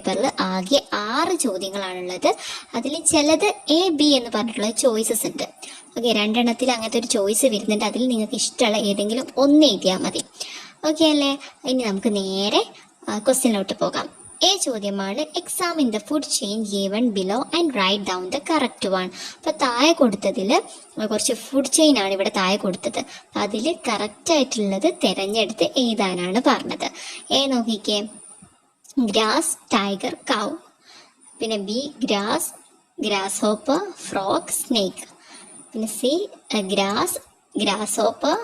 പേപ്പറിൽ ആകെ 6 ചോദ്യങ്ങളാണുള്ളത്. അതിൽ ചിലത് A, B എന്ന് പറഞ്ഞിട്ടുള്ള ചോയ്സസ് ഉണ്ട്. ഓക്കെ, 2 എണ്ണത്തിൽ അങ്ങനത്തെ ഒരു ചോയ്സ് വരുന്നുണ്ട്. അതിൽ നിങ്ങൾക്ക് ഇഷ്ടമുള്ള ഏതെങ്കിലും ഒന്ന് എഴുതിയാൽ മതി. ഓക്കെ അല്ലേ? ഇനി നമുക്ക് നേരെ ക്വസ്റ്റ്യനിലോട്ട് പോകാം. A ചോദ്യമാണ്, examine the food chain given below and write down the correct one. അപ്പോൾ താഴെ കൊടുത്തതിൽ കുറച്ച് ഫുഡ് ചെയിൻ ആണ് ഇവിടെ താഴെ കൊടുത്തത്. അതിൽ കറക്റ്റ് ആയിട്ടുള്ളത് തിരഞ്ഞെടുത്ത് എഴുതാനാണ് പറഞ്ഞത്. A നോക്കിക്കേ, ഗ്രാസ്, ടൈഗർ, കൗ. പിന്നെ B, grass, grasshopper, frog, snake. പിന്നെ C, grass, grasshopper,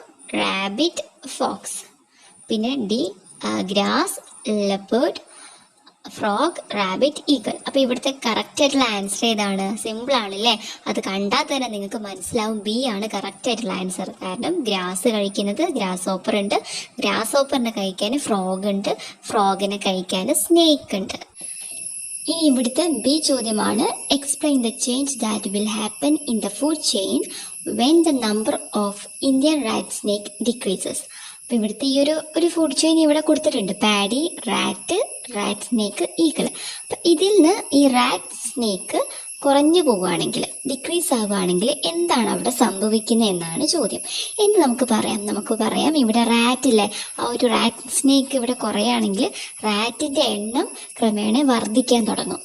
rabbit, fox. പിന്നെ D, grass, leopard, frog, rabbit, eagle. അപ്പോൾ ഇവിടുത്തെ കറക്റ്റ് ആയിട്ടുള്ള ആൻസർ ഏതാണ്? സിമ്പിൾ ആണല്ലേ? അത് കണ്ടാൽ തന്നെ നിങ്ങൾക്ക് മനസ്സിലാവും B ആണ് കറക്റ്റ് ആയിട്ടുള്ള ആൻസർ. കാരണം ഗ്രാസ് കഴിക്കുന്നത് ഗ്രാസ് ഹോപ്പർ ഉണ്ട്, ഗ്രാസ് ഹോപ്പറിനെ കഴിക്കാൻ ഫ്രോഗ് ഉണ്ട്, ഫ്രോഗിനെ കഴിക്കാൻ സ്നേക്ക് ഉണ്ട്. ഇനി ഇവിടുത്തെ B ചോദ്യമാണ്, explain the change that will happen in the food chain when the number of Indian rat snake decreases. അപ്പോൾ ഇവിടുത്തെ ഈ ഒരു ഫുഡ് ചെയിൻ ഇവിടെ കൊടുത്തിട്ടുണ്ട്. Paddy, rat, rat snake, eagle. അപ്പം ഇതിൽ നിന്ന് ഈ റാറ്റ് സ്നേക്ക് കുറഞ്ഞു പോവുകയാണെങ്കിൽ, ഡിക്രീസ് ആവുകയാണെങ്കിൽ എന്താണ് അവിടെ സംഭവിക്കുന്നത് എന്നാണ് ചോദ്യം. എന്ന് നമുക്ക് പറയാം ഇവിടെ റാറ്റില്ലേ, ആ ഒരു റാറ്റ് സ്നേക്ക് ഇവിടെ കുറയുകയാണെങ്കിൽ റാറ്റിൻ്റെ എണ്ണം ക്രമേണ വർദ്ധിക്കാൻ തുടങ്ങും.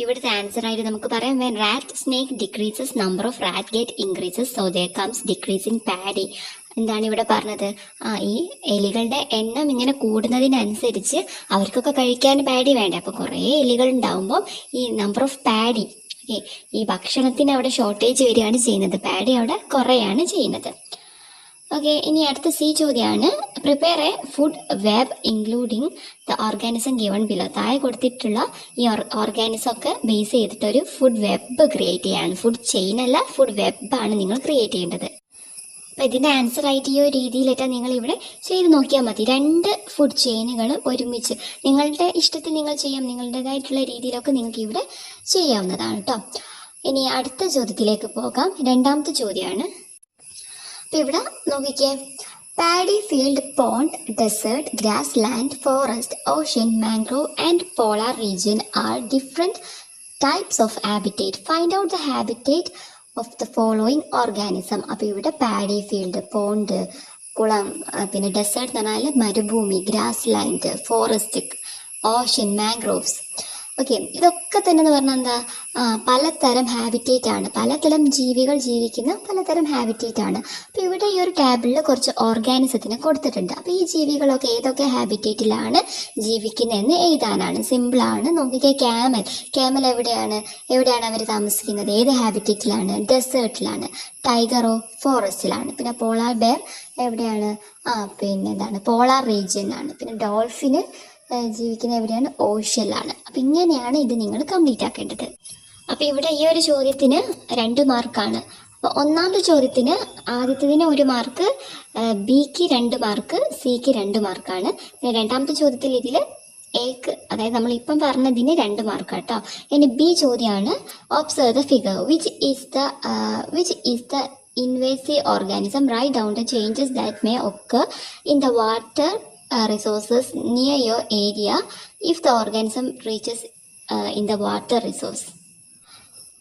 ഇവിടുത്തെ ആൻസർ ആയിട്ട് നമുക്ക് പറയാം, when rat snake decreases number of rat get increases so there comes decrease in paddy. എന്താണ് ഇവിടെ പറഞ്ഞത്? ഈ എലികളുടെ എണ്ണം ഇങ്ങനെ കൂടുന്നതിനനുസരിച്ച് അവർക്കൊക്കെ കഴിക്കാൻ പാഡി വേണ്ടേ. അപ്പോൾ കുറേ എലികൾ ഉണ്ടാകുമ്പോൾ ഈ നമ്പർ ഓഫ് പാഡി, ഈ ഭക്ഷണത്തിന് അവിടെ ഷോർട്ടേജ് വരികയാണ് ചെയ്യുന്നത്, പാഡി അവിടെ കുറയാണ് ചെയ്യുന്നത്. ഓക്കെ, ഇനി അടുത്ത C ചോദ്യമാണ്, prepare A food web including the organism given below. താഴെ കൊടുത്തിട്ടുള്ള ഈ ഓർഗാനിസം ഒക്കെ ബേസ് ചെയ്തിട്ട് ഒരു ഫുഡ് വെബ് ക്രിയേറ്റ് ചെയ്യാണ്. ഫുഡ് ചെയിൻ അല്ല, ഫുഡ് വെബാണ് നിങ്ങൾ ക്രിയേറ്റ് ചെയ്യേണ്ടത്. അപ്പം ഇതിൻ്റെ ആൻസർ ആയിട്ട് ഈ ഒരു രീതിയിലിട്ട് നിങ്ങൾ ഇവിടെ ചെയ്ത് നോക്കിയാൽ മതി. 2 ഫുഡ് ചെയിനുകൾ ഒരുമിച്ച് നിങ്ങളുടെ ഇഷ്ടത്തിൽ നിങ്ങൾ ചെയ്യാം, നിങ്ങളുടേതായിട്ടുള്ള രീതിയിലൊക്കെ നിങ്ങൾക്ക് ഇവിടെ ചെയ്യാവുന്നതാണ് കേട്ടോ. ഇനി അടുത്ത ചോദ്യത്തിലേക്ക് പോകാം. 2ാമത്തെ ചോദ്യമാണ്. അപ്പം ഇവിടെ നോക്കിക്കേ, paddy field, pond, desert, grassland, forest, ocean, mangrove and polar region are different types of habitat. Find out the habitat of the following organism. അപ്പോൾ ഇവിടെ പാഡി ഫീൽഡ്, പോണ്ട്, കുളം, പിന്നെ ഡെസേർട്ട് എന്ന് പറഞ്ഞാൽ മരുഭൂമി, grass land, forest, ocean, mangroves. Okay, ഇതൊക്കെ തന്നെ എന്ന് പറഞ്ഞാൽ എന്താ, പലതരം ഹാബിറ്റേറ്റ് ആണ്, പലതരം ജീവികൾ ജീവിക്കുന്ന പലതരം ഹാബിറ്റേറ്റ് ആണ്. അപ്പോൾ ഇവിടെ ഈ ഒരു ടേബിളിൽ കുറച്ച് ഓർഗാനിസത്തിന് കൊടുത്തിട്ടുണ്ട്. അപ്പോൾ ഈ ജീവികളൊക്കെ ഏതൊക്കെ ഹാബിറ്റേറ്റിലാണ് ജീവിക്കുന്നതെന്ന് എഴുതാനാണ്. സിമ്പിളാണ്. നോക്കിക്കേ, ക്യാമൽ എവിടെയാണ് അവർ താമസിക്കുന്നത്? ഏത് ഹാബിറ്റേറ്റിലാണ്? ഡെസേർട്ടിലാണ്. ടൈഗറോ? ഫോറസ്റ്റിലാണ്. പിന്നെ പോളാർ ബെയർ എവിടെയാണ്? പിന്നെ എന്താണ്, പോളാർ റീജിയനിലാണ്. പിന്നെ ഡോൾഫിന് ജീവിക്കുന്ന എവിടെയാണ്? ഓഷ്യനിലാണ്. അപ്പം ഇങ്ങനെയാണ് ഇത് നിങ്ങൾ കംപ്ലീറ്റ് ആക്കേണ്ടത്. അപ്പം ഇവിടെ ഈ ഒരു ചോദ്യത്തിന് 2 മാർക്കാണ്. അപ്പോൾ 1ാമത്തെ ചോദ്യത്തിന് ആദ്യത്തേതിന് 1 മാർക്ക്, Bക്ക് 2 മാർക്ക്, Cക്ക് 2 മാർക്കാണ്. പിന്നെ 2ാമത്തെ ചോദ്യത്തിൽ ഇതിൽ Aക്ക്, അതായത് നമ്മളിപ്പം പറഞ്ഞതിന് 2 മാർക്ക് കേട്ടോ. ഇനി B ചോദ്യമാണ്, observe the figure which is the invasive organism, write down the changes that may occur in the water resources near your area if the organism reaches in the water resource.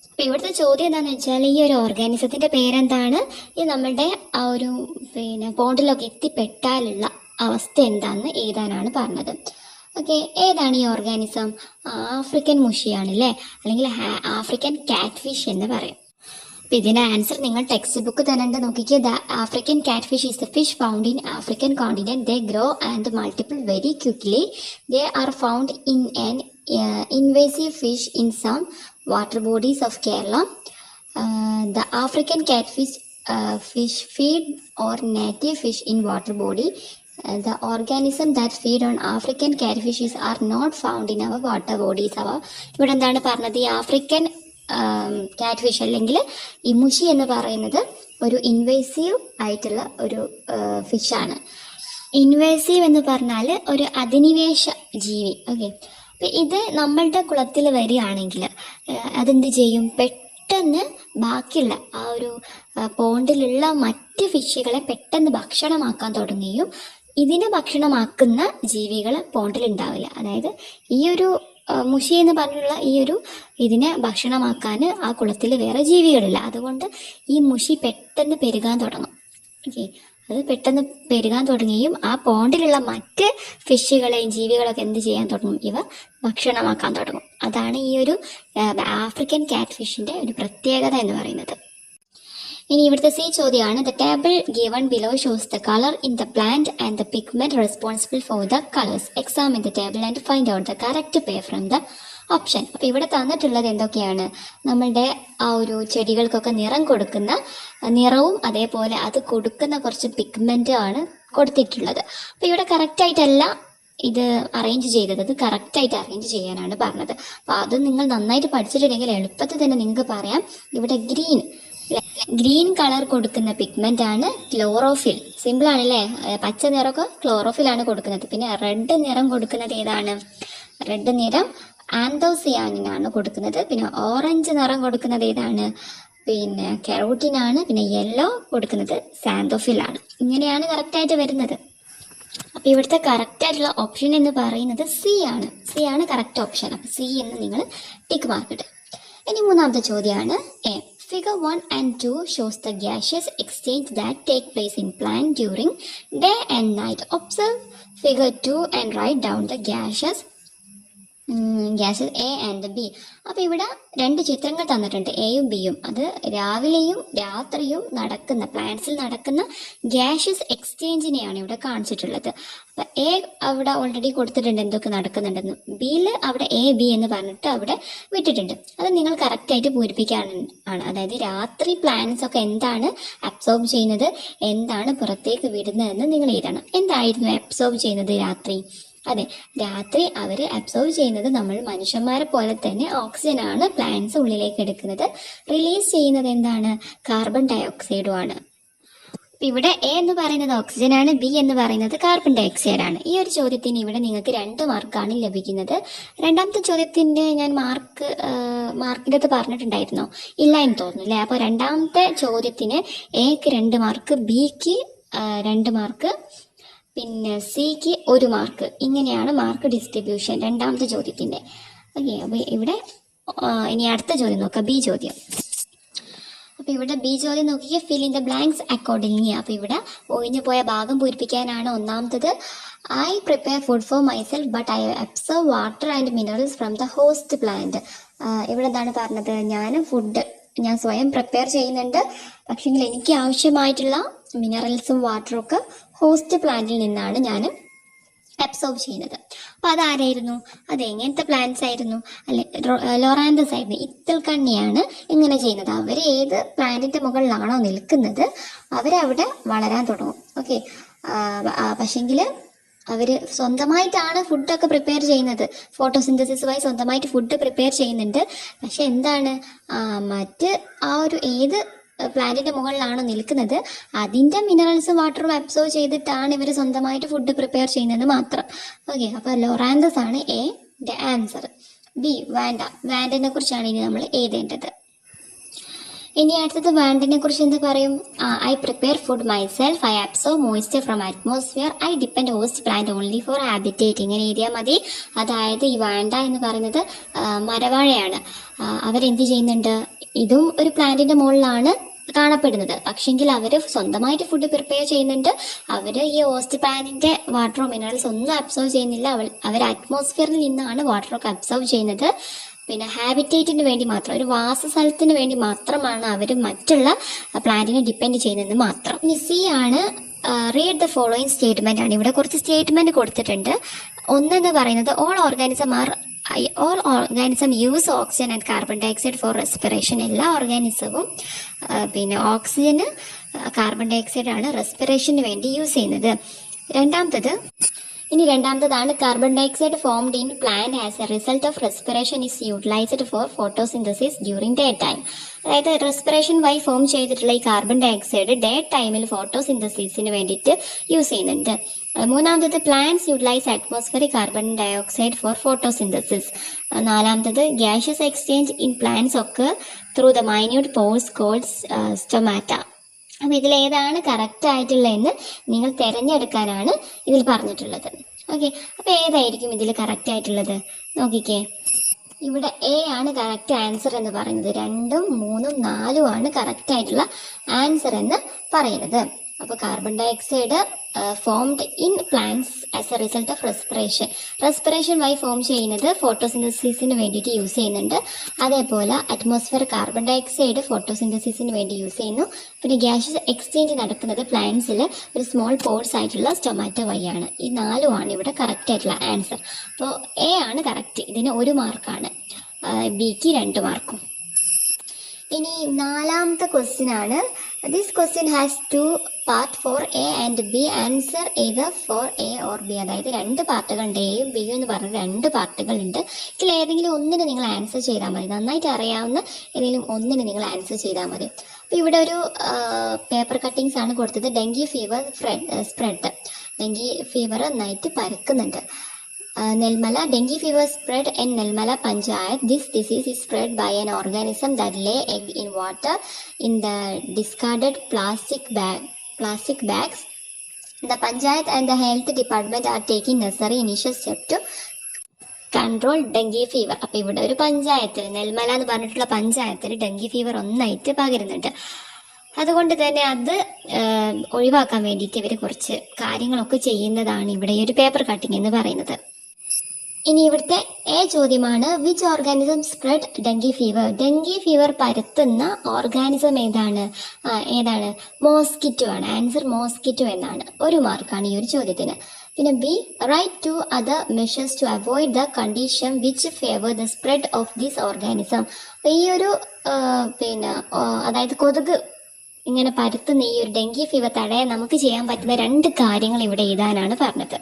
അപ്പോൾ ഇവിടുത്തെ ചോദ്യം എന്താണെന്ന് വെച്ചാൽ, ഈ ഒരു ഓർഗാനിസത്തിൻ്റെ പേരെന്താണ്, ഈ നമ്മളുടെ ആ ഒരു പിന്നെ പോണ്ടിലൊക്കെ എത്തിപ്പെട്ടാലുള്ള അവസ്ഥ എന്താണെന്ന് എഴുതാനാണ് പറഞ്ഞത്. ഓക്കെ, ഏതാണ് ഈ ഓർഗാനിസം? ആഫ്രിക്കൻ മുഷിയാണല്ലേ, അല്ലെങ്കിൽ ആഫ്രിക്കൻ കാറ്റ് ഫിഷ് എന്ന് പറയും. അപ്പം ഇതിൻ്റെ ആൻസർ നിങ്ങൾ ടെക്സ്റ്റ് ബുക്ക് തന്നെ ഉണ്ട്. നോക്കിക്കുക, the African cat fish is the fish found in African continent. They grow and multiple very quickly. They are found in an invasive fish in some water bodies of Kerala. The African cat fish feed or native fish in water body. The organism that feed on African catfishes are not found in our water bodies. ഇവിടെ എന്താണ് പറഞ്ഞത്? ഈ African cat fish അല്ലെങ്കിൽ ഇമുഷി എന്ന് പറയുന്നത് ഒരു invasive ആയിട്ടുള്ള ഒരു ഫിഷാണ്. ഇൻവേസീവ് എന്ന് പറഞ്ഞാൽ ഒരു അധിനിവേശ ജീവി. ഓക്കെ, അപ്പം ഇത് നമ്മളുടെ കുളത്തിൽ വരികയാണെങ്കിൽ അതെന്ത് ചെയ്യും? പെട്ടെന്ന് ബാക്കിയുള്ള ആ ഒരു പോണ്ടിലുള്ള മറ്റ് ഫിഷുകളെ പെട്ടെന്ന് ഭക്ഷണമാക്കാൻ തുടങ്ങുകയും ഇതിനെ ഭക്ഷണമാക്കുന്ന ജീവികൾ പോണ്ടിൽ ഉണ്ടാവില്ല. അതായത് ഈ ഒരു മുഷി എന്ന് പറഞ്ഞുള്ള ഈ ഒരു ഇതിനെ ഭക്ഷണമാക്കാൻ ആ കുളത്തിൽ വേറെ ജീവികളില്ല. അതുകൊണ്ട് ഈ മുഷി പെട്ടെന്ന് പെരുകാൻ തുടങ്ങും. ഓക്കെ, അത് പെട്ടെന്ന് പെരുകാൻ തുടങ്ങുകയും ആ പോണ്ടിലുള്ള മറ്റ് ഫിഷുകളെയും ജീവികളൊക്കെ എന്ത് ചെയ്യാൻ തുടങ്ങും? ഇവ ഭക്ഷണമാക്കാൻ തുടങ്ങും. അതാണ് ഈ ഒരു ആഫ്രിക്കൻ കാറ്റ് ഫിഷിന്റെ ഒരു പ്രത്യേകത എന്ന് പറയുന്നത്. ഇനി ഇവിടുത്തെ സി ചോദ്യമാണ്, the table given below shows the colour in the plant and the pigment responsible for the colours. Examine the table and find out the correct pair from the option. അപ്പൊ ഇവിടെ തന്നിട്ടുള്ളത് എന്തൊക്കെയാണ്? നമ്മളുടെ ആ ഒരു ചെടികൾക്കൊക്കെ നിറം കൊടുക്കുന്ന നിറവും അതേപോലെ അത് കൊടുക്കുന്ന കുറച്ച് പിഗ്മെന്റും ആണ് കൊടുത്തിട്ടുള്ളത്. അപ്പൊ ഇവിടെ കറക്റ്റ് ആയിട്ടല്ല ഇത് അറേഞ്ച് ചെയ്തത്, അത് കറക്റ്റായിട്ട് അറേഞ്ച് ചെയ്യാനാണ് പറഞ്ഞത്. അപ്പൊ അത് നിങ്ങൾ നന്നായിട്ട് പഠിച്ചിട്ടുണ്ടെങ്കിൽ എളുപ്പത്തിൽ തന്നെ നിങ്ങൾക്ക് പറയാം. ഇവിടെ ഗ്രീൻ കളർ കൊടുക്കുന്ന പിഗ്മെന്റ് ആണ് ക്ലോറോഫിൽ. സിമ്പിൾ ആണല്ലേ? പച്ച നിറമൊക്കെ ക്ലോറോഫിൽ ആണ് കൊടുക്കുന്നത്. പിന്നെ റെഡ് നിറം കൊടുക്കുന്നത് ഏതാണ്? റെഡ് നിറം ആന്തോസിയാനിനാണ് കൊടുക്കുന്നത്. പിന്നെ ഓറഞ്ച് നിറം കൊടുക്കുന്നത് ഏതാണ്? പിന്നെ കെറോട്ടിനാണ്. പിന്നെ യെല്ലോ കൊടുക്കുന്നത് സാന്തോഫിലാണ്. ഇങ്ങനെയാണ് കറക്റ്റായിട്ട് വരുന്നത്. അപ്പൊ ഇവിടുത്തെ കറക്റ്റ് ആയിട്ടുള്ള ഓപ്ഷൻ എന്ന് പറയുന്നത് സി ആണ്. സി ആണ് കറക്റ്റ് ഓപ്ഷൻ. അപ്പൊ സി എന്ന് നിങ്ങൾ ടിക്ക് മാർക്ക് ഇടുക. ഇനി മൂന്നാമത്തെ ചോദ്യമാണ് A. Figure 1 and 2 shows the gaseous exchange that take place in plant during day and night. Observe figure 2 and write down the gases A and B. അപ്പൊ ഇവിടെ രണ്ട് ചിത്രങ്ങൾ തന്നിട്ടുണ്ട്, എയും ബിയും. അത് രാവിലെയും രാത്രിയും നടക്കുന്ന പ്ലാന്റ്സിൽ നടക്കുന്ന ഗ്യാഷ്യസ് എക്സ്ചേഞ്ചിനെയാണ് ഇവിടെ കാണിച്ചിട്ടുള്ളത്. അപ്പൊ എ അവിടെ ഓൾറെഡി കൊടുത്തിട്ടുണ്ട് എന്തൊക്കെ നടക്കുന്നുണ്ടെന്ന്. ബിയില് അവിടെ എ ബി എന്ന് പറഞ്ഞിട്ട് അവിടെ വിട്ടിട്ടുണ്ട്. അത് നിങ്ങൾ കറക്റ്റ് ആയിട്ട് പൂരിപ്പിക്കാനാണ്. അതായത് രാത്രി പ്ലാന്റ്സ് ഒക്കെ എന്താണ് അബ്സോർബ് ചെയ്യുന്നത്, എന്താണ് പുറത്തേക്ക് വിടുന്നതെന്ന് നിങ്ങൾ എഴുതണം. എന്തായിരുന്നു അബ്സോർബ് ചെയ്യുന്നത് രാത്രി? അതെ, രാത്രി അവര് അബ്സോർവ് ചെയ്യുന്നത് നമ്മൾ മനുഷ്യന്മാരെ പോലെ തന്നെ ഓക്സിജൻ ആണ് പ്ലാന്റ്സ് ഉള്ളിലേക്ക് എടുക്കുന്നത്. റിലീസ് ചെയ്യുന്നത് എന്താണ്? കാർബൺ ഡൈ ഓക്സൈഡും ആണ്. ഇവിടെ എ എന്ന് പറയുന്നത് ഓക്സിജൻ ആണ്, ബി എന്ന് പറയുന്നത് കാർബൺ ഡൈ ഓക്സൈഡ് ആണ്. ഈ ഒരു ചോദ്യത്തിന് ഇവിടെ നിങ്ങൾക്ക് 2 മാർക്കാണ് ലഭിക്കുന്നത്. രണ്ടാമത്തെ ചോദ്യത്തിന്റെ ഞാൻ മാർക്കിൻ്റെ അത് പറഞ്ഞിട്ടുണ്ടായിരുന്നോ? ഇല്ല എന്ന് തോന്നുന്നു അല്ലേ? അപ്പോൾ രണ്ടാമത്തെ ചോദ്യത്തിന് എക്ക് 2 മാർക്ക്, ബിക്ക് 2 മാർക്ക്, പിന്നെ സിക്ക് 1 മാർക്ക്. ഇങ്ങനെയാണ് മാർക്ക് ഡിസ്ട്രിബ്യൂഷൻ രണ്ടാമത്തെ ചോദ്യത്തിന്റെ. ഓക്കെ, അപ്പൊ ഇവിടെ ഇനി അടുത്ത ചോദ്യം നോക്കാം, ബി ചോദ്യം. അപ്പൊ ഇവിടെ ബി ചോദ്യം നോക്കിയ fill in the blanks accordingly. അപ്പൊ ഇവിടെ ഒഴിഞ്ഞു പോയ ഭാഗം പൂരിപ്പിക്കാനാണ്. ഒന്നാമത്തത്, I prepare food for myself but I absorb water and minerals from the host plant. ഇവിടെ എന്താണ് പറഞ്ഞത്? ഞാൻ സ്വയം പ്രിപ്പയർ ചെയ്യുന്നുണ്ട്, പക്ഷെങ്കിൽ എനിക്ക് ആവശ്യമായിട്ടുള്ള മിനറൽസും വാട്ടറും ഒക്കെ ഹോസ്റ്റ് പ്ലാന്റിൽ നിന്നാണ് ഞാൻ അബ്സോർബ് ചെയ്യുന്നത്. അപ്പൊ അതാരായിരുന്നു? അത് എങ്ങനത്തെ പ്ലാന്റ്സ് ആയിരുന്നു? അല്ലെ, ലൊറാന്തസ് ആയിരുന്നു. ഇത്തിൽക്കണ്ണിയാണ് ഇങ്ങനെ ചെയ്യുന്നത്. അവർ ഏത് പ്ലാന്റിന്റെ മുകളിലാണോ നിൽക്കുന്നത് അവരവിടെ വളരാൻ തുടങ്ങും. ഓക്കെ, പക്ഷെങ്കിൽ അവര് സ്വന്തമായിട്ടാണ് ഫുഡൊക്കെ പ്രിപ്പയർ ചെയ്യുന്നത്. ഫോട്ടോസിന്തസിസ് വഴി സ്വന്തമായിട്ട് ഫുഡ് പ്രിപ്പയർ ചെയ്യുന്നുണ്ട്. പക്ഷെ എന്താണ്, മറ്റ് ആ ഒരു ഏത് പ്ലാന്റിന്റെ മുകളിലാണോ നിൽക്കുന്നത് അതിന്റെ മിനറൽസും വാട്ടറും അബ്സോർവ് ചെയ്തിട്ടാണ് ഇവർ സ്വന്തമായിട്ട് ഫുഡ് പ്രിപ്പയർ ചെയ്യുന്നത് മാത്രം. ഓക്കെ, അപ്പൊ ലൊറാന്തസ് ആണ് എ ആൻസർ. ബി വാൻഡിനെ കുറിച്ചാണ് ഇനി നമ്മൾ എഴുതേണ്ടത്. ഇനി അടുത്തത് വാൻഡിനെ കുറിച്ച് എന്ത് പറയും? I prepare food myself, I absorb moisture from atmosphere, I depend host plant only for habitat. ഇങ്ങനെ എഴുതിയാൽ മതി. അതായത് ഈ വാൻഡ എന്ന് പറയുന്നത് മരവാഴയാണ്. അവരെന്ത് ചെയ്യുന്നുണ്ട്? ഇതും ഒരു പ്ലാന്റിന്റെ മുകളിലാണ് കാണപ്പെടുന്നത്. പക്ഷെങ്കിൽ അവര് സ്വന്തമായിട്ട് ഫുഡ് പ്രിപ്പയർ ചെയ്യുന്നുണ്ട്. അവര് ഈ ഹോസ്റ്റ് പ്ലാന്റിന്റെ വാട്ടറോ മിനറൽസ് ഒന്നും അബ്സോർവ് ചെയ്യുന്നില്ല. അവർ അറ്റ്മോസ്ഫിയറിൽ നിന്നാണ് വാട്ടറൊക്കെ അബ്സോർവ് ചെയ്യുന്നത്. പിന്നെ ഹാബിറ്റേറ്റിന് വേണ്ടി മാത്രം, ഒരു വാസസ്ഥലത്തിന് വേണ്ടി മാത്രമാണ് അവർ മറ്റുള്ള പ്ലാന്റിനെ ഡിപ്പെൻഡ് ചെയ്യുന്നത് മാത്രം. ഇനി സി ആണ്, റീഡ് ദ ഫോളോയിങ് സ്റ്റേറ്റ്മെന്റ് ആണ്. ഇവിടെ കുറച്ച് സ്റ്റേറ്റ്മെന്റ് കൊടുത്തിട്ടുണ്ട്. ഒന്നെന്ന് പറയുന്നത് all organism use oxygen and carbon dioxide for respiration. എല്ലാ ഓർഗാനിസവും പിന്നെ ഓക്സിജന് കാർബൺ ഡയോക്സൈഡ് ആണ് റെസ്പിറേഷന് വേണ്ടി യൂസ് ചെയ്യുന്നത്. രണ്ടാമത്തതാണ് carbon dioxide formed in plant as a result of respiration is utilised for photosynthesis during day time. അതായത് റെസ്പിറേഷൻ വഴി ഫോം ചെയ്തിട്ടുള്ള ഈ കാർബൺ ഡയോക്സൈഡ് ഡേ ടൈമിൽ ഫോട്ടോസിന്തസിസിന് വേണ്ടിയിട്ട് യൂസ് ചെയ്യുന്നുണ്ട്. മൂന്നാമത്തത് plants utilise atmospheric carbon dioxide for photosynthesis. നാലാമത്തത് ഗ്യാഷ്യസ് എക്സ്ചേഞ്ച് ഇൻ പ്ലാന്റ്സ് ഒക്കെ through the minute pores called stomata. അപ്പോൾ ഇതിലേതാണ് കറക്റ്റ് ആയിട്ടുള്ളതെന്ന് നിങ്ങൾ തിരഞ്ഞെടുക്കാനാണ് ഇതിൽ പറഞ്ഞിട്ടുള്ളത്. ഓക്കെ, അപ്പോൾ ഏതായിരിക്കും ഇതിൽ കറക്റ്റ് ആയിട്ടുള്ളത് നോക്കിക്കേ. ഇവിടെ എ ആണ് കറക്റ്റ് ആൻസർ എന്ന് പറയുന്നത്. 2, 3, 4 ആണ് കറക്റ്റ് ആയിട്ടുള്ള ആൻസർ എന്ന് പറയുന്നത്. അപ്പോൾ carbon dioxide formed in plants as a result of respiration വഴി ഫോം ചെയ്യുന്നത് ഫോട്ടോസിന്തസിസിന് വേണ്ടിയിട്ട് യൂസ് ചെയ്യുന്നുണ്ട്. അതേപോലെ അറ്റ്മോസ്ഫിയർ കാർബൺ ഡൈ ഓക്സൈഡ് ഫോട്ടോസിന്തസിസിന് വേണ്ടി യൂസ് ചെയ്യുന്നു. പിന്നെ ഗ്യാസസ് എക്സ്ചേഞ്ച് നടക്കുന്നത് പ്ലാന്റ്സിൽ ഒരു സ്മോൾ പോർസ് ആയിട്ടുള്ള സ്റ്റൊമാറ്റോ വഴിയാണ്. ഈ 4 ആണ് ഇവിടെ കറക്റ്റ് ആയിട്ടുള്ള ആൻസർ. അപ്പോൾ എ ആണ് കറക്റ്റ്, ഇതിന് 1 മാർക്കാണ്, ബിക്ക് 2 മാർക്കും. ഇനി 4ാമത്തെ ക്വസ്റ്റ്യൻ ആണ്. This question has 2 part for A and B. Answer ഏത് ഫോർ എ ഓർ ബി. അതായത് 2 പാർട്ടുകളുണ്ട്, എയും ബിയും എന്ന് പറഞ്ഞ 2 പാർട്ടുകളുണ്ട്. ഇതിൽ ഏതെങ്കിലും ഒന്നിന് നിങ്ങൾ ആൻസർ ചെയ്താൽ മതി. നന്നായിട്ട് അറിയാവുന്ന ഏതെങ്കിലും ഒന്നിന് നിങ്ങൾ ആൻസർ ചെയ്താൽ മതി. അപ്പോൾ ഇവിടെ ഒരു പേപ്പർ കട്ടിങ്സ് ആണ് കൊടുത്തത്. Dengue fever spread. Dengue fever നന്നായിട്ട് പരക്കുന്നുണ്ട്. Nilmala, dengue fever spread in Nilmala Panchayat. This disease is spread by an organism that lay egg in water in the discarded plastic bags. The Panchayat and the health department are taking necessary initial steps to control dengue fever. അപ്പോൾ ഇവിടെ ഒരു പഞ്ചായത്തിൽ, നെൽമല എന്ന് പറഞ്ഞിട്ടുള്ള പഞ്ചായത്തിൽ dengue fever ഒന്നായിട്ട് പകരുന്നുണ്ട്. അതുകൊണ്ട് തന്നെ അത് ഒഴിവാക്കാൻ വേണ്ടിയിട്ട് ഇവർ കുറച്ച് കാര്യങ്ങളൊക്കെ ചെയ്യുന്നതാണ് ഇവിടെ ഈ ഒരു പേപ്പർ കട്ടിങ് എന്ന് പറയുന്നത്. ഇനി ഇവിടുത്തെ എ ചോദ്യമാണ്, which organism spread dengue fever. Dengue fever പരത്തുന്ന ഓർഗാനിസം ഏതാണ്? മോസ്കിറ്റോ ആണ്. ആൻസർ മോസ്കിറ്റോ എന്നാണ്. 1 മാർക്കാണ് ഈ ഒരു ചോദ്യത്തിന്. പിന്നെ B, write 2 other measures to avoid the condition which favour the spread of this organism. ഈ ഒരു അതായത് കൊതുക് ഇങ്ങനെ പരത്തുന്ന ഈ ഒരു ഡെങ്കി ഫീവർ തടയാൻ നമുക്ക് ചെയ്യാൻ പറ്റുന്ന 2 കാര്യങ്ങൾ ഇവിടെ എഴുതാനാണ് പറഞ്ഞത്.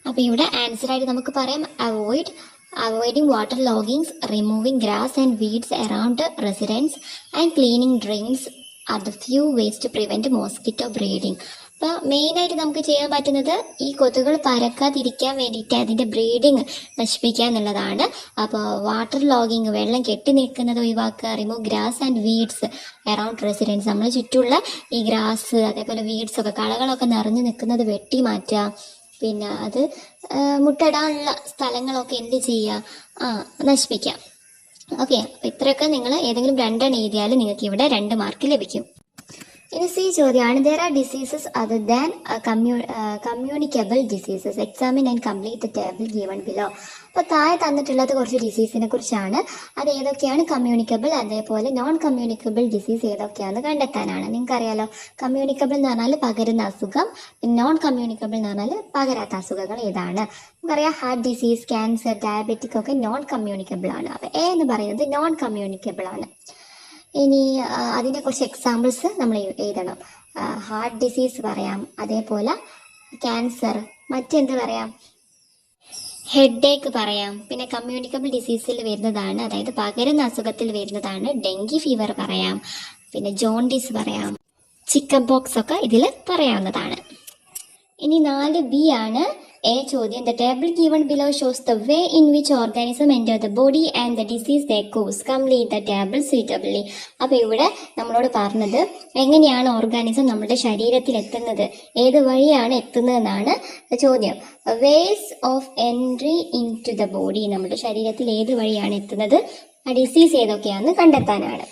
അപ്പോൾ ഇവിടെ ആൻസർ ആയിട്ട് നമുക്ക് പറയാം, avoiding water loggings, removing grass and weeds around residence and cleaning drains are the few ways to prevent mosquito breeding. അപ്പോൾ മെയിനായിട്ട് നമുക്ക് ചെയ്യാൻ പറ്റുന്നത് ഈ കൊതുകുകൾ പരക്കാതിരിക്കാൻ വേണ്ടിയിട്ട് അതിൻ്റെ ബ്രീഡിങ് നശിപ്പിക്കുക എന്നുള്ളതാണ്. അപ്പോൾ വാട്ടർ ലോഗിങ്, വെള്ളം കെട്ടി നിൽക്കുന്നത് ഒഴിവാക്കുക, remove grass and weeds around residence, നമ്മൾ ചുറ്റുമുള്ള ഈ ഗ്രാസ് അതേപോലെ വീഡ്സ് ഒക്കെ കളകളൊക്കെ നിറഞ്ഞു നിൽക്കുന്നത് വെട്ടി മാറ്റുക. പിന്നെ അത് മുട്ടയിടാനുള്ള സ്ഥലങ്ങളൊക്കെ എന്ത് ചെയ്യുക, നശിപ്പിക്കാം. ഓക്കെ, അപ്പോൾ ഇത്രയൊക്കെ നിങ്ങൾ ഏതെങ്കിലും 2 എഴുതിയാൽ നിങ്ങൾക്ക് ഇവിടെ 2 മാർക്ക് ലഭിക്കും. ഇനി സി ചോദ്യമാണ്, there are diseases other than communicable diseases. Examine and complete the table given below. അപ്പോൾ താഴെ തന്നിട്ടുള്ളത് കുറച്ച് ഡിസീസിനെ കുറിച്ചാണ്. അത് ഏതൊക്കെയാണ് കമ്മ്യൂണിക്കബിൾ, അതേപോലെ നോൺ കമ്മ്യൂണിക്കബിൾ ഡിസീസ് ഏതൊക്കെയാണെന്ന് കണ്ടെത്താനാണ്. നിങ്ങൾക്കറിയാലോ, കമ്മ്യൂണിക്കബിൾ എന്ന് പറഞ്ഞാൽ പകരുന്ന അസുഖം, നോൺ കമ്മ്യൂണിക്കബിൾ എന്ന് പറഞ്ഞാൽ പകരാത്ത അസുഖങ്ങൾ ഏതാണ്. നമുക്കറിയാം ഹാർട്ട് ഡിസീസ്, ക്യാൻസർ, ഡയബറ്റിക് ഒക്കെ നോൺ കമ്മ്യൂണിക്കബിൾ ആണ്. അപ്പോൾ എ എന്ന് പറയുന്നത് നോൺ കമ്മ്യൂണിക്കബിൾ ആണ്. ഇനി അതിൻ്റെ കുറച്ച് എക്സാമ്പിൾസ് നമ്മൾ എഴുതണം. ഹാർട്ട് ഡിസീസ് പറയാം, അതേപോലെ ക്യാൻസർ, മറ്റെന്ത് പറയാം, ഹെഡ് ഏക്ക് പറയാം. പിന്നെ കമ്മ്യൂണിക്കബിൾ ഡിസീസിൽ വരുന്നതാണ്, അതായത് പകരുന്ന അസുഖത്തിൽ വരുന്നതാണ് ഡെങ്കി ഫീവർ പറയാം. പിന്നെ ജോണ്ടിസ് പറയാം, ചിക്കൻ പോക്സ് ഒക്കെ ഇതിൽ പറയാവുന്നതാണ്. ഇനി 4B ആണ് എ ചോദ്യം. The table given below shows the way in which organism enter the body and the disease they cause. Complete the table suitably. അപ്പോൾ ഇവിടെ നമ്മളോട് പറഞ്ഞത് എങ്ങനെയാണ് ഓർഗാനിസം നമ്മുടെ ശരീരത്തിൽ എത്തുന്നത്, ഏത് വഴിയാണ് എത്തുന്നതെന്നാണ് ചോദ്യം. Ways of entry into the body, നമ്മുടെ ശരീരത്തിൽ ഏത് വഴിയാണ് എത്തുന്നത്, ആ ഡിസീസ് ഏതൊക്കെയാണെന്ന് കണ്ടെത്താനാണ്.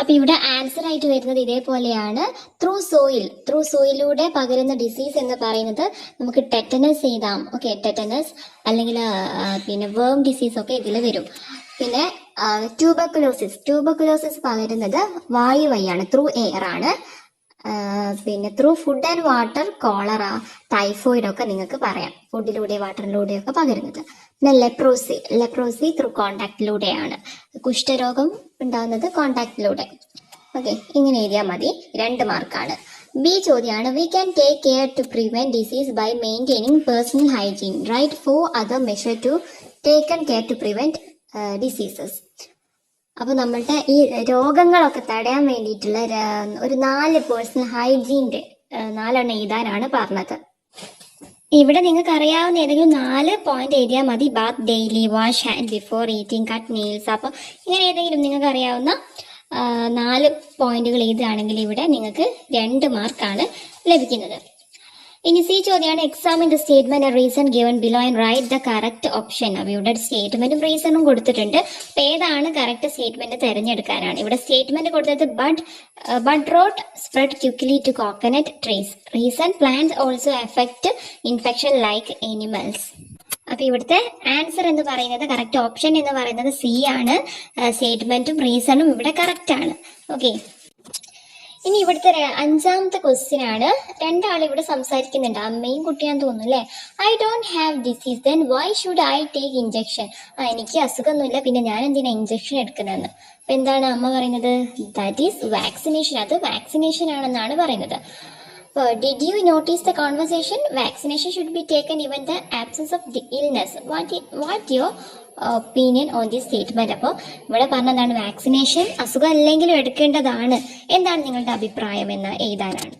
അപ്പോൾ ഇവിടെ ആൻസർ ആയിട്ട് വരുന്നത് ഇതേപോലെയാണ്. ത്രൂ സോയിലൂടെ പകരുന്ന ഡിസീസ് എന്ന് പറയുന്നത് നമുക്ക് ടെറ്റനസ് എഴുതാം. ഓക്കെ, ടെറ്റനസ് അല്ലെങ്കിൽ പിന്നെ വേം ഡിസീസ് ഒക്കെ ഇതിൽ വരും. പിന്നെ ട്യൂബർക്കുലോസിസ് പകരുന്നത് വായു വഴിയാണ്, ത്രൂ എയർ ആണ്. പിന്നെ through food and water cholera, typhoid ഒക്കെ നിങ്ങൾക്ക് പറയാം, ഫുഡിലൂടെ വാട്ടറിലൂടെ ഒക്കെ പകരുന്നത്. പിന്നെ ലെപ്രോസി ത്രൂ കോണ്ടാക്റ്റിലൂടെയാണ്, കുഷ്ഠരോഗം ഉണ്ടാകുന്നത് കോണ്ടാക്റ്റിലൂടെ. ഓക്കെ, ഇങ്ങനെ എഴുതിയാൽ മതി. 2 മാർക്കാണ്. ബി ചോദ്യമാണ്, we can take care to prevent disease by maintaining personal hygiene. Write 4 other measure to taken care to prevent diseases. അപ്പോൾ നമ്മളുടെ ഈ രോഗങ്ങളൊക്കെ തടയാൻ വേണ്ടിയിട്ടുള്ള ഒരു 4 പേഴ്സണൽ ഹൈജീൻ്റെ 4 എഴുതാനാണ് പറഞ്ഞത്. ഇവിടെ നിങ്ങൾക്ക് അറിയാവുന്ന ഏതെങ്കിലും 4 പോയിന്റ് എഴുതിയാൽ മതി. Bath daily, wash hand before eating, cut nails. അപ്പോൾ ഇങ്ങനെ ഏതെങ്കിലും നിങ്ങൾക്ക് അറിയാവുന്ന 4 പോയിന്റുകൾ എഴുതുകയാണെങ്കിൽ ഇവിടെ നിങ്ങൾക്ക് 2 മാർക്കാണ് ലഭിക്കുന്നത്. ഇനി സി ചോദ്യമാണ് examine the statement reason given below and write the correct option. അപ്പോൾ ഇവിടെ സ്റ്റേറ്റ്മെന്റും റീസണും കൊടുത്തിട്ടുണ്ട്. അപ്പോൾ ഏതാണ് കറക്റ്റ് സ്റ്റേറ്റ്മെന്റ് തിരഞ്ഞെടുക്കാനാണ്. ഇവിടെ സ്റ്റേറ്റ്മെന്റ് കൊടുത്തത് bud rot spread quickly to coconut trees. Reason plants also affect infection like animals. അപ്പൊ ഇവിടുത്തെ ആൻസർ എന്ന് പറയുന്നത് കറക്റ്റ് ഓപ്ഷൻ എന്ന് പറയുന്നത് സി ആണ്. സ്റ്റേറ്റ്മെന്റും റീസണും ഇവിടെ കറക്റ്റ് ആണ്. ഓക്കെ, ഇനി ഇവിടുത്തെ 5ാമത്തെ ക്വസ്റ്റ്യൻ ആണ്. രണ്ടാൾ ഇവിടെ സംസാരിക്കുന്നുണ്ട്, അമ്മയും കുട്ടിയാന്ന് തോന്നുന്നു അല്ലേ. I don't have disease then why should I take injection. എനിക്ക് അസുഖമൊന്നുമില്ല, പിന്നെ ഞാൻ എന്തിനാ ഇഞ്ചക്ഷൻ എടുക്കുന്നതെന്ന്. അപ്പൊ എന്താണ് അമ്മ പറയുന്നത്? That is vaccination. അത് വാക്സിനേഷൻ ആണെന്നാണ് പറയുന്നത്. Did you notice the conversation? Vaccination should be taken even in the absence of the illness. What your opinion on this statement? അപ്പോൾ ഇവിടെ പറഞ്ഞതാണ് വാക്സിനേഷൻ അസുഖം അല്ലെങ്കിലും എടുക്കേണ്ടതാണ്. എന്താണ് നിങ്ങളുടെ അഭിപ്രായം എന്ന് എഴുതാനാണ്.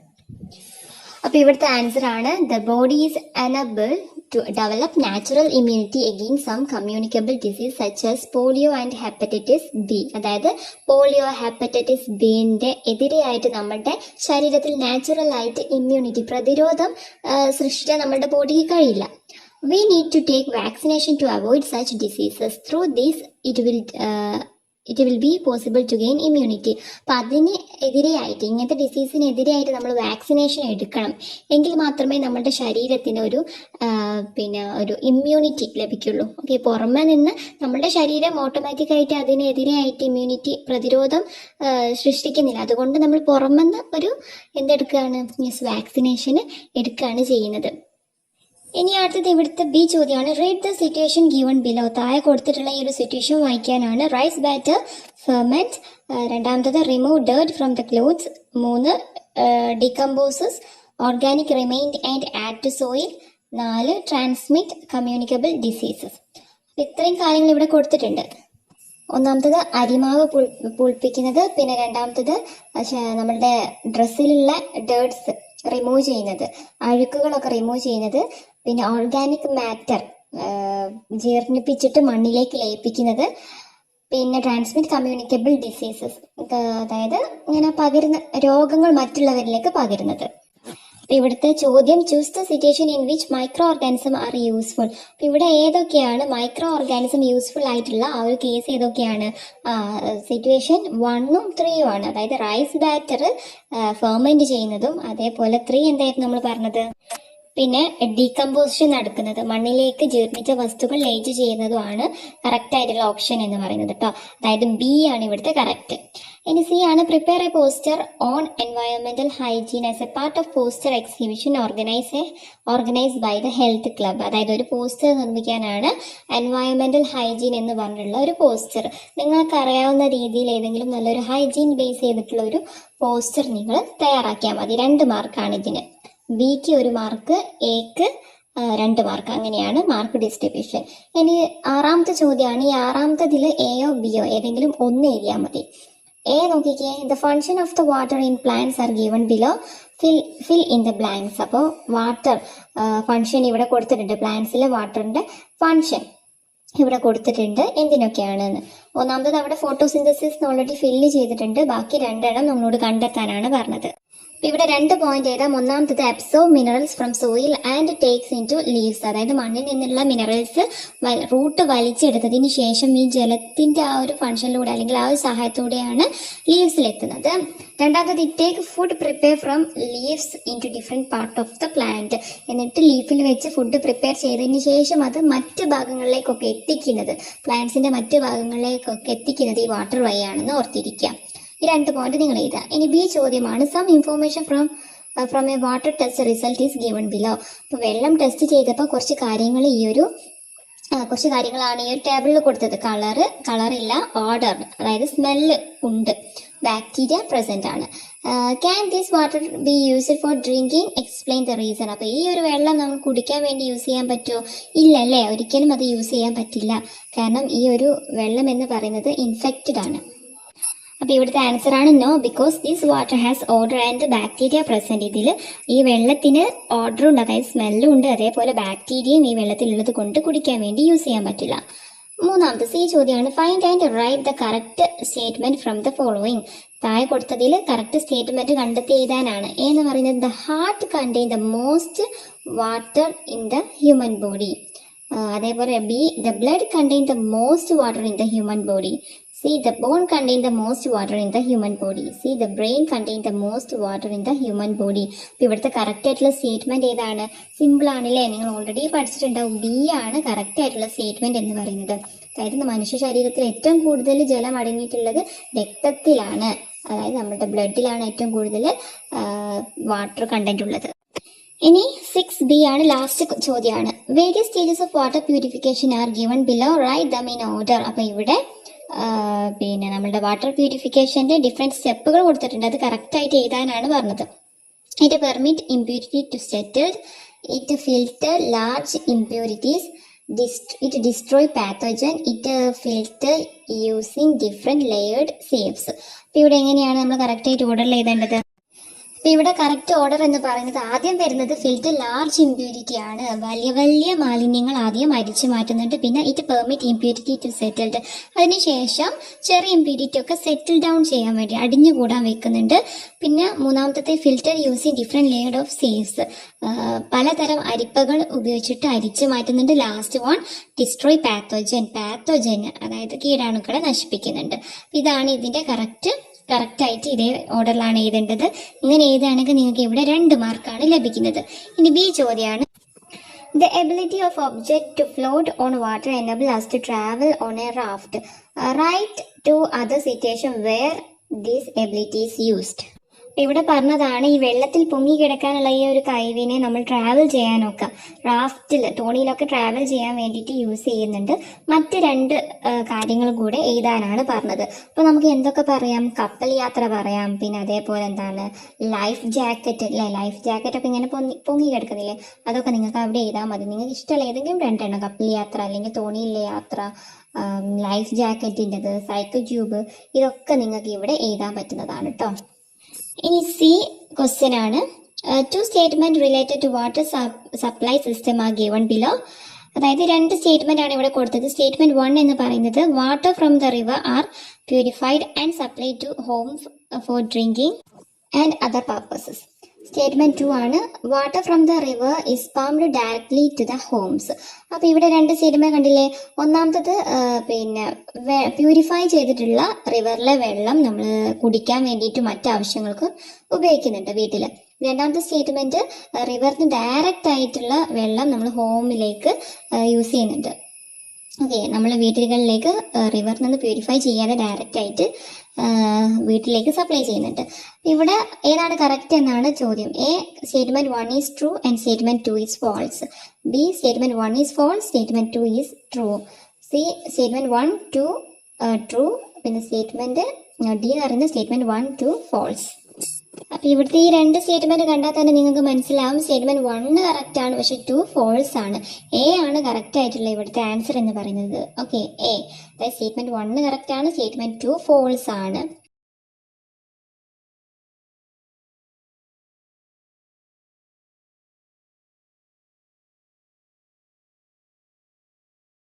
അപ്പൊ ഇവിടുത്തെ ആൻസർ ആണ് the body is unable to develop natural immunity against some communicable disease such as polio and hepatitis B. അതായത് പോളിയോ, ഹെപ്പറ്റൈറ്റിസ് ബിന്റെ എതിരെയായിട്ട് നമ്മുടെ ശരീരത്തിൽ നാച്ചുറൽ ആയിട്ട് ഇമ്മ്യൂണിറ്റി പ്രതിരോധം സൃഷ്ടിക്കാൻ നമ്മുടെ ബോഡിക്ക് കഴിയില്ല. We need to take vaccination to avoid such diseases. Through this, it will be possible to gain immunity. അപ്പം അതിന് എതിരെയായിട്ട്, ഇങ്ങനത്തെ ഡിസീസിനെതിരെയായിട്ട് നമ്മൾ വാക്സിനേഷൻ എടുക്കണം. എങ്കിൽ മാത്രമേ നമ്മുടെ ശരീരത്തിന് ഒരു ഇമ്മ്യൂണിറ്റി ലഭിക്കുള്ളൂ. ഓക്കെ, പുറമെ നിന്ന് നമ്മുടെ ശരീരം ഓട്ടോമാറ്റിക്കായിട്ട് അതിനെതിരെയായിട്ട് ഇമ്മ്യൂണിറ്റി പ്രതിരോധം സൃഷ്ടിക്കുന്നില്ല. അതുകൊണ്ട് നമ്മൾ പുറമെന്ന് എന്തെടുക്കുകയാണ്? വാക്സിനേഷൻ എടുക്കുകയാണ് ചെയ്യുന്നത്. ഇനി അടുത്തത് ഇവിടുത്തെ ബി ചോദ്യമാണ്. Read the situation given below. താഴെ കൊടുത്തിട്ടുള്ള ഈ ഒരു സിറ്റുവേഷൻ വായിക്കാനാണ്. Rice batter ferment. രണ്ടാമത്തത് remove dirt from the clothes. 3 decomposes organic remains and add to soil. 4 transmit communicable diseases. ഇത്രയും കാര്യങ്ങൾ ഇവിടെ കൊടുത്തിട്ടുണ്ട്. ഒന്നാമത്തത് അരിമാവ് പുളിപ്പിക്കുന്നത്, പിന്നെ രണ്ടാമത്തത് നമ്മളുടെ ഡ്രസ്സിലുള്ള ഡേർട്സ് റിമൂവ് ചെയ്യുന്നത്, അഴുക്കുകളൊക്കെ റിമൂവ് ചെയ്യുന്നത്, പിന്നെ ഓർഗാനിക് മാറ്റർ ജീർണിപ്പിച്ചിട്ട് മണ്ണിലേക്ക് ലയിപ്പിക്കുന്നത്, പിന്നെ ട്രാൻസ്മിറ്റ് കമ്മ്യൂണിക്കബിൾ ഡിസീസസ്, അതായത് ഇങ്ങനെ പകരുന്ന രോഗങ്ങൾ മറ്റുള്ളവരിലേക്ക് പകരുന്നത്. ഇവിടുത്തെ ചോദ്യം choose the situation in which micro organism are useful. അപ്പൊ ഇവിടെ ഏതൊക്കെയാണ് മൈക്രോ ഓർഗാനിസം യൂസ്ഫുൾ ആയിട്ടുള്ള ആ ഒരു കേസ് ഏതൊക്കെയാണ്? സിറ്റുവേഷൻ 1ഉം 3ഉം ആണ്. അതായത് റൈസ് ബാറ്റർ ഫെർമെന്റ് ചെയ്യുന്നതും, അതേപോലെ 3 എന്തായിരുന്നു നമ്മൾ പറഞ്ഞത്? പിന്നെ ഡീകമ്പോസിഷൻ നടക്കുന്നത്, മണ്ണിലേക്ക് ജീർണിച്ച വസ്തുക്കൾ ലയിച്ച് ചെയ്യുന്നതുമാണ് കറക്റ്റ് ആയിട്ടുള്ള ഓപ്ഷൻ എന്ന് പറയുന്നത് കേട്ടോ. അതായത് ബി ആണ് ഇവിടുത്തെ കറക്റ്റ്. ഇനി സി ആണ് പ്രിപ്പയർ എ പോസ്റ്റർ ഓൺ എൻവയോൺമെന്റൽ hygiene as a part of poster exhibition organised by the health club. അതായത് ഒരു പോസ്റ്റർ നിർമ്മിക്കാനാണ് എൻവയോൺമെന്റൽ ഹൈജീൻ എന്ന് പറഞ്ഞിട്ടുള്ള ഒരു പോസ്റ്റർ. നിങ്ങൾക്ക് അറിയാവുന്ന രീതിയിൽ ഏതെങ്കിലും നല്ലൊരു ഹൈജീൻ ബേസ് ചെയ്തിട്ടുള്ള ഒരു പോസ്റ്റർ നിങ്ങൾ തയ്യാറാക്കിയാൽ മതി. 2 മാർക്കാണ് ഇതിന്. ബിക്ക് 1 മാർക്ക്, എക്ക് 2 മാർക്ക്. അങ്ങനെയാണ് മാർക്ക് ഡിസ്ട്രിബ്യൂഷൻ. ഇനി 6ാമത്തെ ചോദ്യമാണ്. ഈ 6ാമത്തതിൽ എയോ ബിയോ ഏതെങ്കിലും ഒന്ന് എഴുതിയാൽ മതി. എ നോക്കിക്കേ. The function of the water in plants are given below. Fill in the blanks. അപ്പോൾ വാട്ടർ ഫങ്ഷൻ ഇവിടെ കൊടുത്തിട്ടുണ്ട്. പ്ലാന്റ്സിലെ വാട്ടറിന്റെ ഫങ്ഷൻ ഇവിടെ കൊടുത്തിട്ടുണ്ട് എന്തിനൊക്കെയാണെന്ന്. ഒന്നാമത്തത് അവിടെ ഫോട്ടോസിന്തസിസ് ഓൾറെഡി ഫില്ല് ചെയ്തിട്ടുണ്ട്. ബാക്കി 2 എണ്ണം നമ്മളോട് കണ്ടെത്താനാണ് പറഞ്ഞത്. ഇവിടെ 2 പോയിന്റ് എഴുതാം. ഒന്നാമത്തത് absorb minerals from soil and takes into leaves. അതായത് മണ്ണിൽ നിന്നുള്ള മിനറൽസ് റൂട്ട് വലിച്ചെടുത്തതിന് ശേഷം ഈ ജലത്തിന്റെ ആ ഒരു ഫംഗ്ഷനിലൂടെ അല്ലെങ്കിൽ ആ ഒരു സഹായത്തോടെയാണ് ലീവ്സിലെത്തുന്നത്. രണ്ടാമത്തത് it take food prepare from leaves into different part of the plant. എന്നിട്ട് ലീഫിൽ വെച്ച് ഫുഡ് പ്രിപ്പയർ ചെയ്തതിന് ശേഷം അത് മറ്റ് ഭാഗങ്ങളിലേക്കൊക്കെ എത്തിക്കുന്നത്, പ്ലാന്റ്സിന്റെ മറ്റ് ഭാഗങ്ങളിലേക്കൊക്കെ എത്തിക്കുന്നത് ഈ വാട്ടർ വഴിയാണെന്ന് ഓർത്തിരിക്കുക. ഈ 2 പോയിന്റ് നിങ്ങൾ എഴുതുക. ഇനി ബി ചോദ്യമാണ്. Some information from a water test result is given below. അപ്പോൾ വെള്ളം ടെസ്റ്റ് ചെയ്തപ്പോൾ കുറച്ച് കാര്യങ്ങളാണ് ഈ ഒരു ടേബിളിൽ കൊടുത്തത്. കളറില്ല, ഓർഡർ അതായത് സ്മെല്ല് ഉണ്ട്, ബാക്ടീരിയ പ്രസന്റ് ആണ്. Can this water be used for drinking? Explain the reason. അപ്പോൾ ഈ ഒരു വെള്ളം നമ്മൾ കുടിക്കാൻ വേണ്ടി യൂസ് ചെയ്യാൻ പറ്റുമോ? ഇല്ല അല്ലേ, ഒരിക്കലും അത് യൂസ് ചെയ്യാൻ പറ്റില്ല. കാരണം ഈ ഒരു വെള്ളം എന്ന് പറയുന്നത് ഇൻഫെക്റ്റഡ് ആണ്. അപ്പൊ ഇവിടുത്തെ ആൻസർ ആണ് no, because this water has odour and bacteria present. ഇതിൽ ഈ വെള്ളത്തിന് ഓർഡർ ഉണ്ട്, അതായത് സ്മെല്ലും ഉണ്ട്, അതേപോലെ ബാക്ടീരിയയും ഈ വെള്ളത്തിലുള്ളത് കൊണ്ട് കുടിക്കാൻ വേണ്ടി യൂസ് ചെയ്യാൻ പറ്റില്ല. മൂന്നാമത്തെ സി ചോദ്യമാണ് find and write the correct statement from the following. താഴെ കൊടുത്തതിൽ കറക്റ്റ് സ്റ്റേറ്റ്മെന്റ് കണ്ടെത്തി എഴുതാനാണ്. എന്ന് പറയുന്നത് the heart contain the most water in the human body. അതേപോലെ B the blood contain the most water in the human body. C the bone contain the most water in the human body. C the brain contain the most water in the human body. അപ്പോൾ ഇവിടുത്തെ correct ആയിട്ടുള്ള statement ഏതാണ്? Simple ആണല്ലേ, നിങ്ങൾ already പഠിച്ചിട്ടുണ്ടാവും. B ആണ് correct ആയിട്ടുള്ള statement എന്ന് പറയുന്നത്. അതായത് മനുഷ്യ ശരീരത്തിൽ ഏറ്റവും കൂടുതൽ ജലം അടങ്ങിയിട്ടുള്ളത് രക്തത്തിലാണ്. അതായത് നമ്മുടെ ബ്ലഡിലാണ് ഏറ്റവും കൂടുതൽ വാട്ടർ കണ്ടന്റ് ഉള്ളത്. ഇനി 6B ആണ്, ലാസ്റ്റ് ചോദ്യമാണ്. Various stages of water purification R given below, write them in order. അപ്പൊ ഇവിടെ പിന്നെ നമ്മുടെ വാട്ടർ പ്യൂരിഫിക്കേഷന്റെ ഡിഫറെന്റ് സ്റ്റെപ്പുകൾ കൊടുത്തിട്ടുണ്ട്. അത് കറക്റ്റ് ആയിട്ട് എഴുതാനാണ് പറഞ്ഞത്. It permit impurity to settle, it filter large impurities, it destroy pathogen, it filter using different layered sieves. അപ്പോൾ ഇവിടെ എങ്ങനെയാണ് നമ്മൾ കറക്റ്റ് ആയിട്ട് ഓർഡറിൽ എഴുതേണ്ടത്? അപ്പോൾ ഇവിടെ കറക്റ്റ് ഓർഡർ എന്ന് പറയുന്നത് ആദ്യം വരുന്നത് ഫിൽറ്റർ ലാർജ് ഇംപ്യൂരിറ്റി ആണ്. വലിയ വലിയ മാലിന്യങ്ങൾ ആദ്യം അരിച്ചു മാറ്റുന്നുണ്ട്. പിന്നെ it permit impurity to settled. അതിനുശേഷം ചെറിയ ഇംപ്യൂരിറ്റി ഒക്കെ സെറ്റിൽ ഡൗൺ ചെയ്യാൻ വേണ്ടി അടിഞ്ഞുകൂടാൻ വെക്കുന്നുണ്ട്. പിന്നെ മൂന്നാമത്തെ filter using different layered of sieves, പലതരം അരിപ്പകൾ ഉപയോഗിച്ചിട്ട് അരിച്ചു മാറ്റുന്നുണ്ട്. ലാസ്റ്റ് വൺ ഡിസ്ട്രോയ് പാത്തോജൻ അതായത് കീടാണുക്കളെ നശിപ്പിക്കുന്നുണ്ട്. ഇതാണ് ഇതിന്റെ കറക്റ്റ് ആയിട്ട് ഇതേ ഓർഡറിലാണ് എഴുതേണ്ടത്. ഇങ്ങനെ എഴുതുകയാണെങ്കിൽ നിങ്ങൾക്ക് ഇവിടെ 2 മാർക്കാണ് ലഭിക്കുന്നത്. ഇനി ബി ചോദ്യമാണ്. The ability of object to float on water enable us to travel on a raft. Write 2 other situations where this ability is used. ഇവിടെ പറഞ്ഞതാണ് ഈ വെള്ളത്തിൽ പൊങ്ങി കിടക്കാനുള്ള ഈ ഒരു കഴിവിനെ നമ്മൾ ട്രാവൽ ചെയ്യാനൊക്കെ റാഫ്റ്റിൽ തോണിയിലൊക്കെ ട്രാവൽ ചെയ്യാൻ വേണ്ടിയിട്ട് യൂസ് ചെയ്യുന്നുണ്ട്. മറ്റ് 2 കാര്യങ്ങൾ കൂടെ എഴുതാനാണ് പറഞ്ഞത്. അപ്പോൾ നമുക്ക് എന്തൊക്കെ പറയാം? കപ്പൽ യാത്ര പറയാം. പിന്നെ അതേപോലെ എന്താണ് ലൈഫ് ജാക്കറ്റ് അല്ലേ, ലൈഫ് ജാക്കറ്റ് ഒക്കെ ഇങ്ങനെ പൊങ്ങി കിടക്കുന്നില്ലേ, അതൊക്കെ നിങ്ങൾക്ക് അവിടെ എഴുതാൻ മതി. നിങ്ങൾക്ക് ഇഷ്ടമുള്ള ഏതെങ്കിലും 2 എണ്ണം, കപ്പൽ യാത്ര അല്ലെങ്കിൽ തോണിയിലെ യാത്ര, ലൈഫ് ജാക്കറ്റിൻ്റെത്, സൈക്കിൾ ട്യൂബ്, ഇതൊക്കെ നിങ്ങൾക്ക് ഇവിടെ എഴുതാൻ പറ്റുന്നതാണ് കേട്ടോ. ഇനി സി ക്വസ്റ്റ്യൻ ആണ്. 2 statement related to water supply system are given below. അതായത് 2 സ്റ്റേറ്റ്മെന്റ് ആണ് ഇവിടെ കൊടുത്തത്. സ്റ്റേറ്റ്മെന്റ് 1 എന്ന് പറയുന്നത് water from the river are purified and supplied to homes for drinking and other purposes. Statement 2 ആണ് water from the river is pumped directly to the homes. അപ്പൊ ഇവിടെ 2 statement കണ്ടില്ലേ? ഒന്നാമത്തത് പിന്നെ പ്യൂരിഫൈ ചെയ്തിട്ടുള്ള റിവറിലെ വെള്ളം നമ്മൾ കുടിക്കാൻ വേണ്ടിയിട്ട് മറ്റാവശ്യങ്ങൾക്ക് ഉപയോഗിക്കുന്നുണ്ട് വീട്ടിൽ. രണ്ടാമത്തെ സ്റ്റേറ്റ്മെന്റ് റിവറിന് ഡയറക്റ്റ് ആയിട്ടുള്ള വെള്ളം നമ്മൾ ഹോമിലേക്ക് യൂസ് ചെയ്യുന്നുണ്ട്. ഓക്കെ, നമ്മൾ വീടുകളിലേക്ക് റിവറിൽ നിന്ന് പ്യൂരിഫൈ ചെയ്യാതെ ഡയറക്റ്റ് ആയിട്ട് വീട്ടിലേക്ക് സപ്ലൈ ചെയ്യുന്നുണ്ട്. ഇവിടെ ഏതാണ് കറക്റ്റ് എന്നാണ് ചോദ്യം. A statement 1 is true and statement 2 is false. B statement 1 is false, statement 2 is true. C statement 1, 2 true. പിന്നെ സ്റ്റേറ്റ്മെന്റ് ഡി എന്ന് പറയുന്നത് സ്റ്റേറ്റ്മെന്റ് 1, 2 ഫോൾസ്. അപ്പൊ ഇവിടുത്തെ ഈ 2 സ്റ്റേറ്റ്മെന്റ് കണ്ടാൽ തന്നെ നിങ്ങൾക്ക് മനസ്സിലാവും സ്റ്റേറ്റ്മെന്റ് 1 കറക്റ്റ് ആണ്, പക്ഷെ 2 ഫോൾസ് ആണ്. എ ആണ് കറക്റ്റ് ആയിട്ടുള്ള ഇവിടുത്തെ ആൻസർ എന്ന് പറയുന്നത്. ഓക്കെ, എ അതായത് സ്റ്റേറ്റ്മെന്റ് 1 കറക്റ്റ് ആണ്, സ്റ്റേറ്റ്മെന്റ് 2 ഫോൾസ് ആണ്.